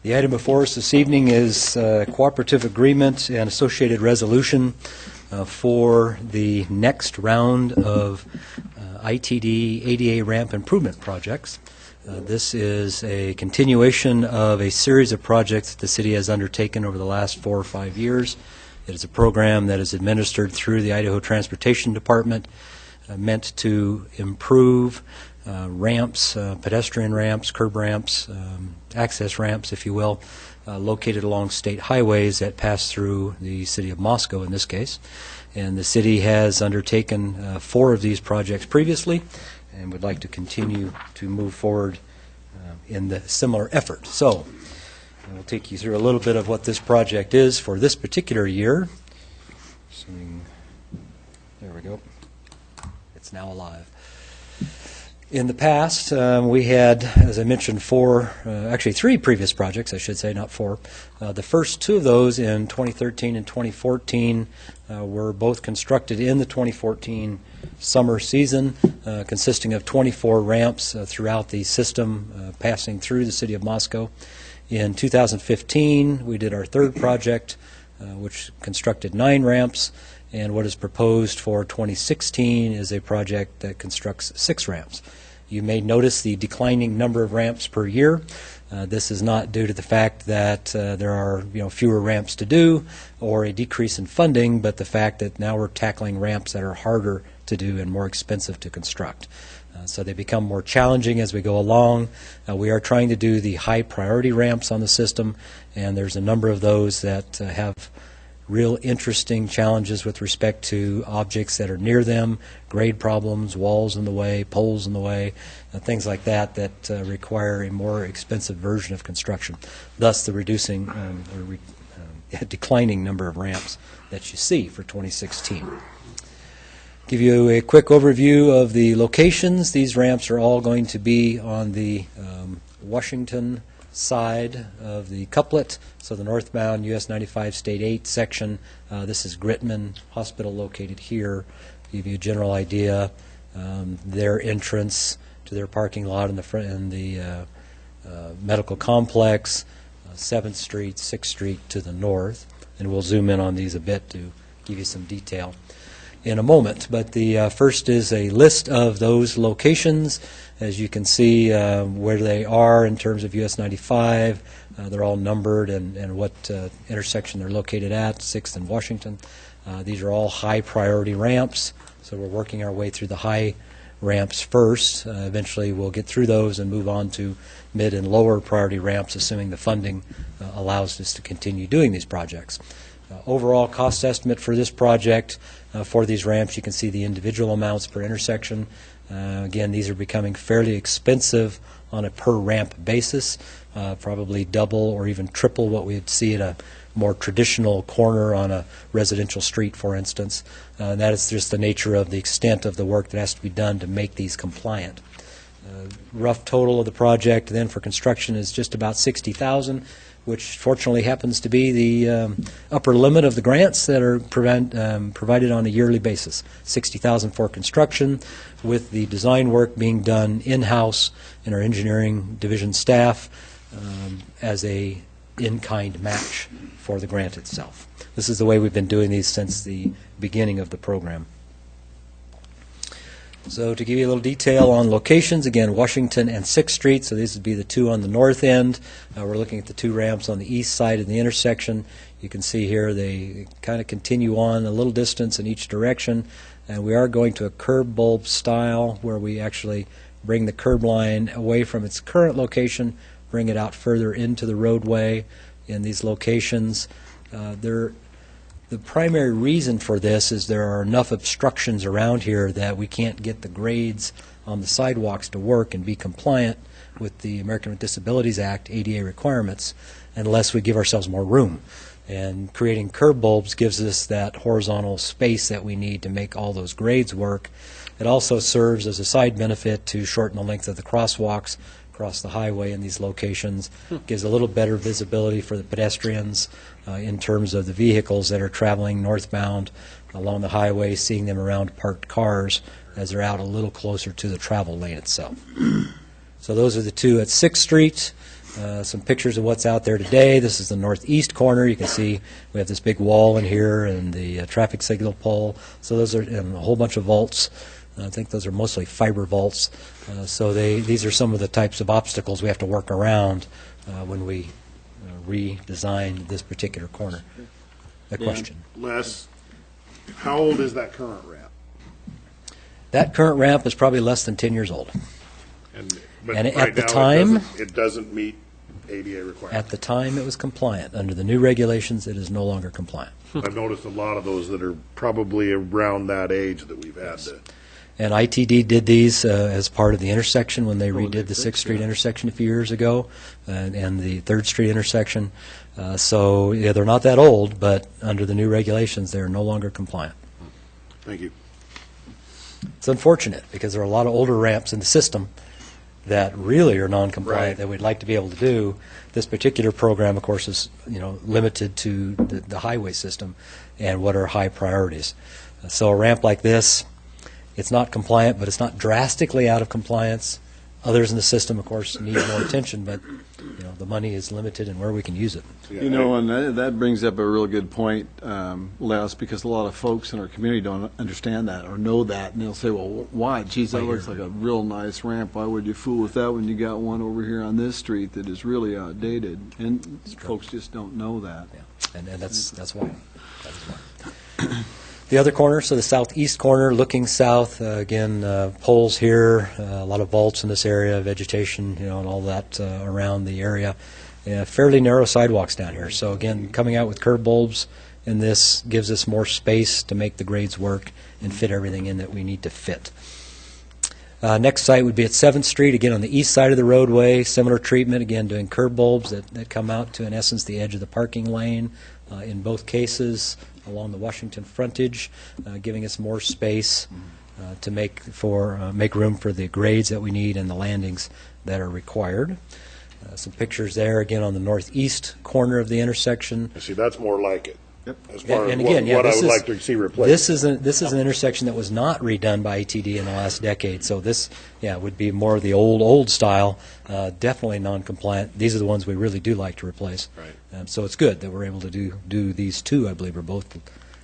The item before us this evening is cooperative agreement and associated resolution for the next round of ITD ADA ramp improvement projects. This is a continuation of a series of projects that the city has undertaken over the last 4 or 5 years. It is a program that is administered through the Idaho Transportation Department, meant to improve ramps, pedestrian ramps, curb ramps, access ramps, if you will, located along state highways that pass through the city of Moscow in this case. And the city has undertaken 4 of these projects previously and would like to continue to move forward in the similar effort. So we'll take you through a little bit of what this project is for this particular year. There we go. It's now alive. In the past, we had, as I mentioned, 3 previous projects, I should say, not 4. The first 2 of those in 2013 and 2014 were both constructed in the 2014 summer season, consisting of 24 ramps throughout the system passing through the city of Moscow. In 2015, we did our 3rd project, which constructed 9 ramps. And what is proposed for 2016 is a project that constructs 6 ramps. You may notice the declining number of ramps per year. This is not due to the fact that there are fewer ramps to do or a decrease in funding, but the fact that now we're tackling ramps that are harder to do and more expensive to construct. So they become more challenging as we go along. We are trying to do the high priority ramps on the system, and there's a number of those that have real interesting challenges with respect to objects that are near them, grade problems, walls in the way, poles in the way, things like that that require a more expensive version of construction, thus the reducing declining number of ramps that you see for 2016. Give you a quick overview of the locations. These ramps are all going to be on the Washington side of the couplet, so the northbound US 95 State 8 section. This is Gritman Hospital located here. Give you a general idea. Their entrance to their parking lot in the front in the medical complex, 7th Street, 6th Street to the north, and we'll zoom in on these a bit to give you some detail in a moment. But the first is a list of those locations. As you can see where they are in terms of US 95, they're all numbered and what intersection they're located at, 6th and Washington. These are all high priority ramps, so we're working our way through the high ramps first. Eventually we'll get through those and move on to mid and lower priority ramps, assuming the funding allows us to continue doing these projects. Overall cost estimate for this project for these ramps, you can see the individual amounts per intersection. Again, these are becoming fairly expensive on a per ramp basis, probably double or even triple what we'd see at a more traditional corner on a residential street, for instance. That is just the nature of the extent of the work that has to be done to make these compliant. Rough total of the project then for construction is just about $60,000, which fortunately happens to be the upper limit of the grants that are provided on a yearly basis. $60,000 for construction, with the design work being done in-house in our engineering division staff as a in-kind match for the grant itself. This is the way we've been doing these since the beginning of the program. So to give you a little detail on locations, again, Washington and 6th Street, so these would be the 2 on the north end. We're looking at the 2 ramps on the east side of the intersection. You can see here they kind of continue on a little distance in each direction, and we are going to a curb bulb style where we actually bring the curb line away from its current location, bring it out further into the roadway in these locations. The primary reason for this is there are enough obstructions around here that we can't get the grades on the sidewalks to work and be compliant with the American with Disabilities Act ADA requirements unless we give ourselves more room. And creating curb bulbs gives us that horizontal space that we need to make all those grades work. It also serves as a side benefit to shorten the length of the crosswalks across the highway in these locations. Gives a little better visibility for the pedestrians in terms of the vehicles that are traveling northbound along the highway, seeing them around parked cars as they're out a little closer to the travel lane itself. So those are the 2 at 6th Street. some pictures of what's out there today. This is the northeast corner. You can see we have this big wall in here and the traffic signal pole. So those are and a whole bunch of vaults. I think those are mostly fiber vaults. So these are some of the types of obstacles we have to work around when we redesigned this particular corner. A question. Les, how old is that current ramp? That current ramp is probably less than 10 years old. But And right at the now time, it doesn't meet ADA requirements. at the time it was compliant. Under the new regulations, it is no longer compliant. I've noticed a lot of those that are probably around that age that we've had to. And ITD did these as part of the intersection when they redid the 6th Street intersection a few years ago and the 3rd Street intersection. So, yeah, they're not that old, but under the new regulations, they're no longer compliant. Thank you. It's unfortunate because there are a lot of older ramps in the system that really are non-compliant Right. that we'd like to be able to do. This particular program, of course, is limited to the highway system and what are high priorities. So a ramp like this, it's not compliant, but it's not drastically out of compliance. Others in the system, of course, need more attention, but the money is limited in where we can use it. Yeah, And that brings up a real good point, Les, because a lot of folks in our community don't understand that or know that, and they'll say, well, why? Geez, that looks like a real nice ramp. Why would you fool with that when you got one over here on this street that is really outdated? And folks just don't know that. Yeah. And that's why. The other corner, so the southeast corner, looking south, again, poles here, a lot of vaults in this area, vegetation, and all that around the area. Fairly narrow sidewalks down here. So again, coming out with curb bulbs in this gives us more space to make the grades work and fit everything in that we need to fit. Next site would be at 7th Street, again on the east side of the roadway, similar treatment, again doing curb bulbs that come out to, in essence, the edge of the parking lane in both cases along the Washington frontage, giving us more space to make room for the grades that we need and the landings that are required. Some pictures there, again, on the northeast corner of the intersection. See, that's more like it. Yep. As far And as again, what I this would is- like to see replaced. This is an intersection that was not redone by ETD in the last decade, so this, would be more of the old style, definitely non-compliant. These are the ones we really do like to replace. Right. So it's good that we're able to do these two, I believe, are both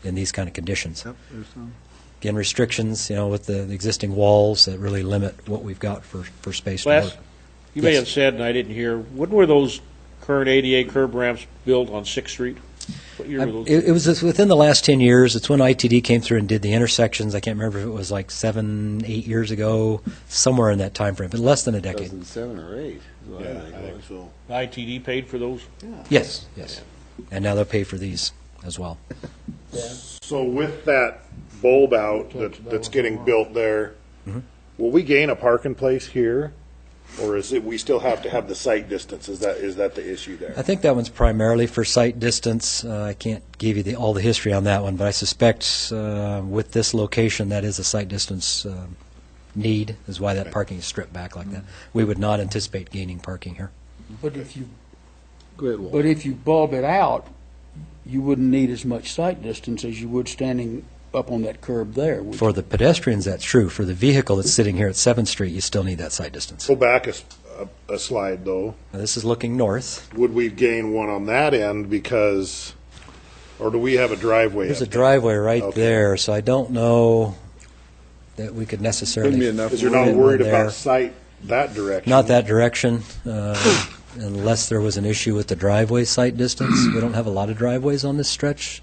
in these kind of conditions. Yep, there's some. Again, restrictions, with the existing walls that really limit what we've got for space to work. Les, you may Yes. have said, and I didn't hear, when were those current ADA curb ramps built on 6th Street? What year were those? It was just within the last 10 years. It's when ITD came through and did the intersections. I can't remember if it was like 7, 8 years ago, somewhere in that time frame, but less than a decade. 2007 or 8 is what Yeah, I I think it think was. so. ITD paid for those? Yes. And now they'll pay for these as well. So with that bulb out that's getting built there, Mm-hmm. will we gain a parking place here? Or is it, we still have to have the site distance? Is that the issue there? I think that one's primarily for sight distance. I can't give you all the history on that one, but I suspect with this location, that is a sight distance need, is why that parking is stripped back like that. We would not anticipate gaining parking here. But if you, Go ahead, Walt. but if you bulb it out, you wouldn't need as much sight distance as you would standing up on that curb there. would For you? the pedestrians, that's true. For the vehicle that's sitting here at 7th Street, you still need that sight distance. Go back a slide, though. Now, this is looking north. Would we gain one on that end because, or do we have a driveway? There's a up there? driveway right Okay. there, so I don't know that we could necessarily. Wouldn't be enough Because you're fit not one worried there. about sight that direction. Not that direction, unless there was an issue with the driveway sight distance. We don't have a lot of driveways on this stretch.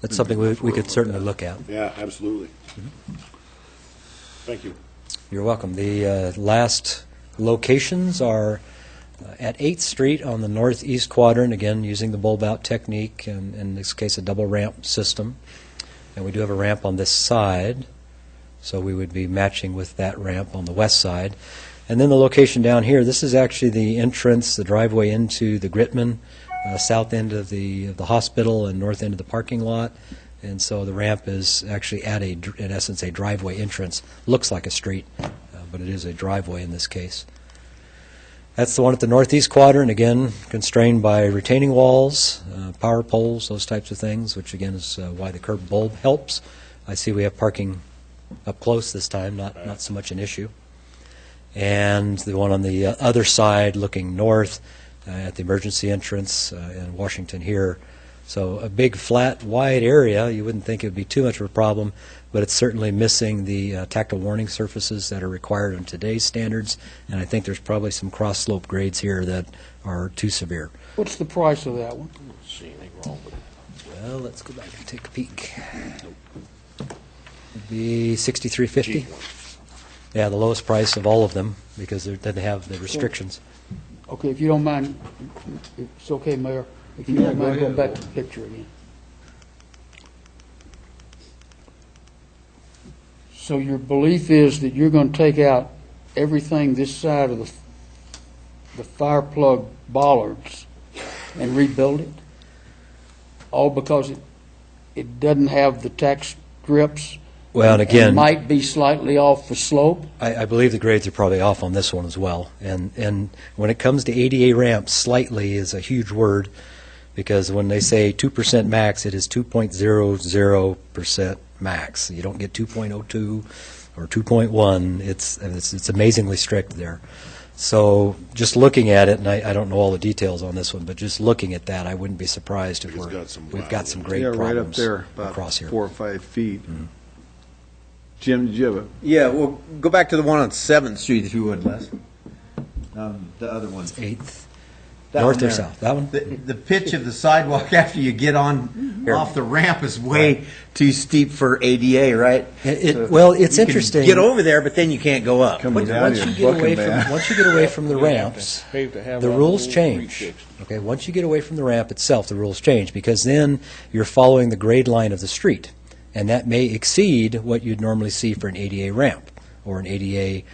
That's something we could certainly look at. Yeah, absolutely. Mm-hmm. Thank you. You're welcome. The last locations are at 8th Street on the northeast quadrant, again, using the bulb-out technique, and in this case, a double ramp system. And we do have a ramp on this side, so we would be matching with that ramp on the west side. And then the location down here, this is actually the entrance, the driveway into the Gritman, south end of the hospital and north end of the parking lot. And so the ramp is actually at in essence, a driveway entrance. Looks like a street, but it is a driveway in this case. That's the one at the northeast quadrant, again, constrained by retaining walls, power poles, those types of things, which again is why the curb bulb helps. I see we have parking up close this time, not so much an issue. and the one on the other side looking north at the emergency entrance in Washington here. So a big, flat, wide area. You wouldn't think it would be too much of a problem, but it's certainly missing the tactile warning surfaces that are required on today's standards, and I think there's probably some cross-slope grades here that are too severe. What's the price of that one? I don't see anything wrong with it. Well, let's go back and take a peek. It'd be $63.50. Yeah, the lowest price of all of them because it doesn't have the restrictions. Okay, if you don't mind, if it's okay, Mayor, if you don't mind going back to the picture again. So your belief is that you're going to take out everything this side of the fire plug bollards and rebuild it? All because it doesn't have the tack strips? Well, and again, might be slightly off the slope? I believe the grades are probably off on this one as well. And when it comes to ADA ramps, slightly is a huge word because when they say 2% max, it is 2.00% max. You don't get 2.02 or 2.1. It's amazingly strict there. So just looking at it, and I don't know all the details on this one, but just looking at that, I wouldn't be surprised if we've got some great Yeah, right up problems there, about across here. 4 or 5 feet. Jim, did you have a? Yeah, well, go back to the one on 7th Street, if you would, Les. The other one. 8th, That north one or there. south? That one? The pitch of the sidewalk after you get on off the ramp is way too steep for ADA, right? Well, it's You can interesting. Get over there, but then you can't go up. Coming down Once here, you get away looking from back. once you get away from the We're gonna have ramps, to pay to have the that rules whole change. street fixed. Okay, once you get away from the ramp itself, the rules change because then you're following the grade line of the street, and that may exceed what you'd normally see for an ADA ramp or an ADA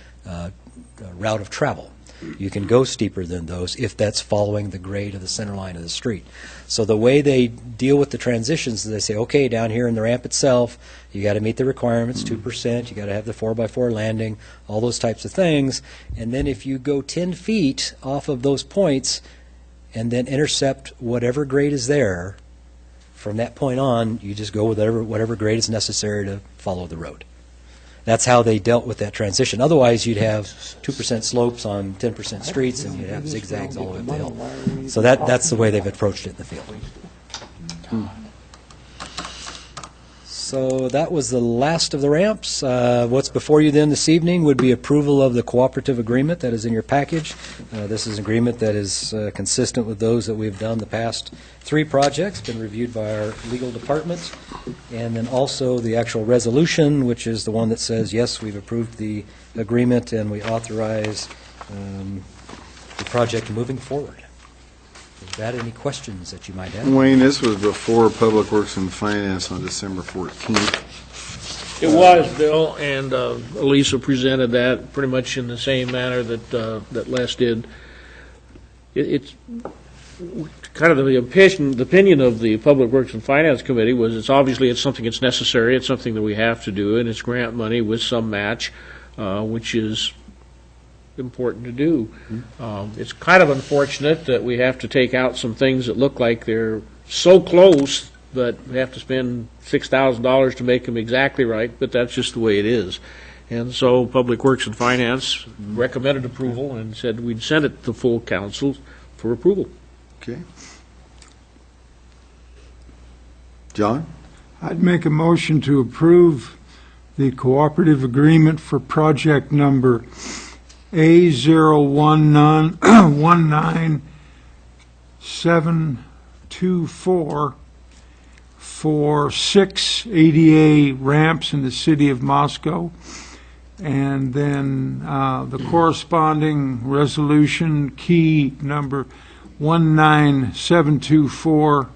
route of travel. You can go steeper than those if that's following the grade of the center line of the street. So the way they deal with the transitions is they say, okay, down here in the ramp itself, you got to meet the requirements, 2%, you got to have the 4x4 landing, all those types of things. And then if you go 10 feet off of those points and then intercept whatever grade is there, from that point on, you just go with whatever grade is necessary to follow the road. That's how they dealt with that transition. Otherwise, you'd have 2% slopes on 10% streets, and you'd have zigzags all the way up the hill. So that's the way they've approached it in the field. So that was the last of the ramps. What's before you then this evening would be approval of the cooperative agreement that is in your package. This is an agreement that is consistent with those that we've done the past 3 projects, been reviewed by our legal department, and then also the actual resolution, which is the one that says, yes, we've approved the agreement and we authorize the project moving forward. Is that any questions that you might have? Wayne, this was before Public Works and Finance on December 14th. It was, Bill, and Elisa presented that pretty much in the same manner that Les did. It's kind of the opinion of the Public Works and Finance Committee was it's something that's necessary, it's something that we have to do, and it's grant money with some match, which is important to do. It's kind of unfortunate that we have to take out some things that look like they're so close that we have to spend $6,000 to make them exactly right, but that's just the way it is. And so Public Works and Finance recommended approval and said we'd send it to full council for approval. Okay. John? I'd make a motion to approve the cooperative agreement for project number A019724 for 6 ADA ramps in the city of Moscow, and then the corresponding resolution key number 19724,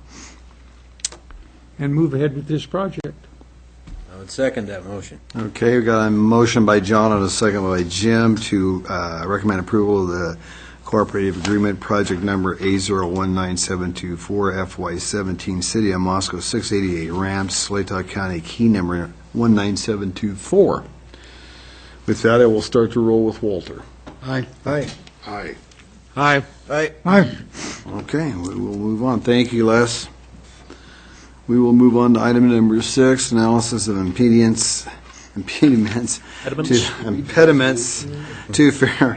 and move ahead with this project. I would second that motion. Okay, we got a motion by John and a second by Jim to recommend approval of the cooperative agreement, project number A019724, FY17, City of Moscow 688 ramps, Slayta County, key number 19724. With that, I will start to roll with Walter. Aye. Aye. Aye. Aye. Aye. Okay, we will move on. Thank you, Les. We will move on to item number 6, analysis of impedance impediments Impediments? to impediments to fair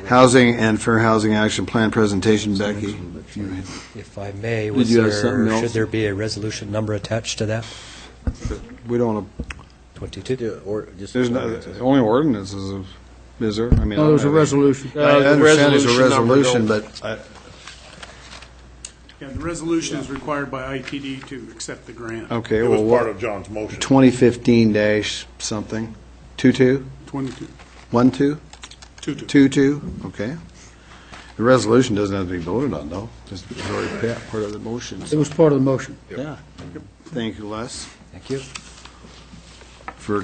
housing and fair housing action plan presentation. Becky, if you If I may, Did you have something else? should there be a resolution number attached to that? we don't want 22? Or just. to. There's no, only ordinances. Is there? I mean, No, there's a resolution. I understand there's a number resolution, don't- but Yeah, the resolution is required by ITD to accept the grant. okay. It Well, was part what? of John's motion. 2015 dash something. 22? 22, 12? 22. 22? Okay. The resolution doesn't have to be voted on, though. It's already part of the motion. It was part of the motion. Yeah. Thank you, Les, Thank you. for